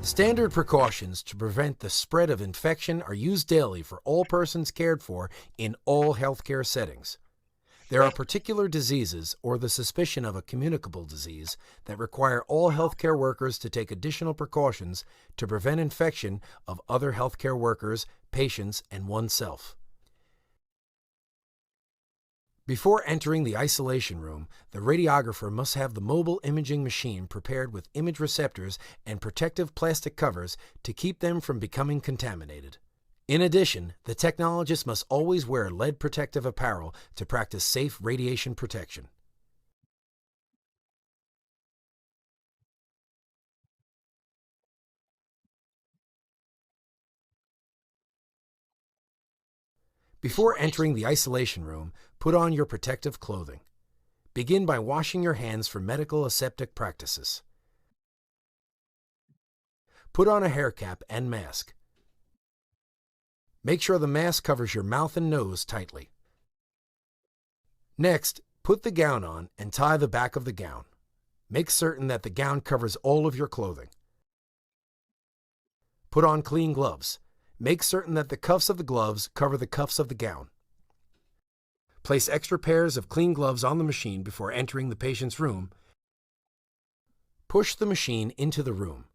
Standard precautions to prevent the spread of infection are used daily for all persons cared for in all healthcare settings. There are particular diseases or the suspicion of a communicable disease that require all healthcare workers to take additional precautions to prevent infection of other healthcare workers, patients, and oneself. Before entering the isolation room, the radiographer must have the mobile imaging machine prepared with image receptors and protective plastic covers to keep them from becoming contaminated. In addition, the technologist must always wear lead protective apparel to practice safe radiation protection. Before entering the isolation room, put on your protective clothing. Begin by washing your hands for medical aseptic practices. Put on a hair cap and mask. Make sure the mask covers your mouth and nose tightly. Next, put the gown on and tie the back of the gown. Make certain that the gown covers all of your clothing. Put on clean gloves. Make certain that the cuffs of the gloves cover the cuffs of the gown. Place extra pairs of clean gloves on the machine before entering the patient's room. Push the machine into the room.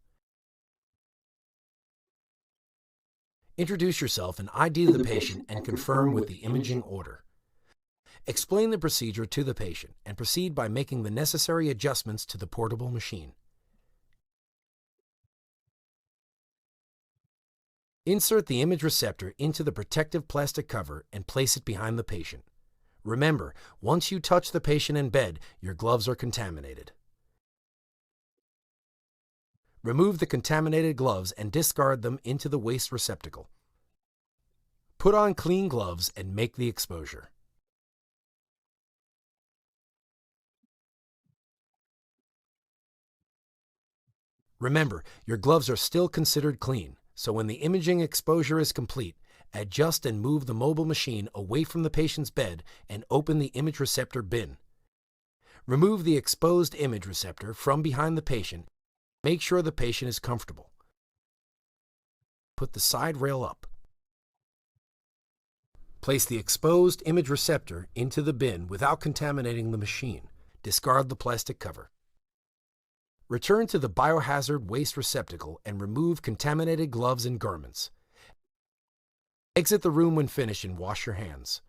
Introduce yourself and ID the patient and confirm with the imaging order. Explain the procedure to the patient and proceed by making the necessary adjustments to the portable machine. Insert the image receptor into the protective plastic cover and place it behind the patient. Remember, once you touch the patient in bed, your gloves are contaminated. Remove the contaminated gloves and discard them into the waste receptacle. Put on clean gloves and make the exposure. Remember, your gloves are still considered clean, so when the imaging exposure is complete, adjust and move the mobile machine away from the patient's bed and open the image receptor bin. Remove the exposed image receptor from behind the patient. Make sure the patient is comfortable. Put the side rail up. Place the exposed image receptor into the bin without contaminating the machine. Discard the plastic cover. Return to the biohazard waste receptacle and remove contaminated gloves and garments. Exit the room when finished and wash your hands.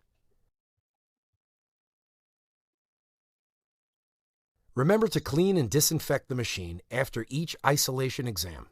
Remember to clean and disinfect the machine after each isolation exam.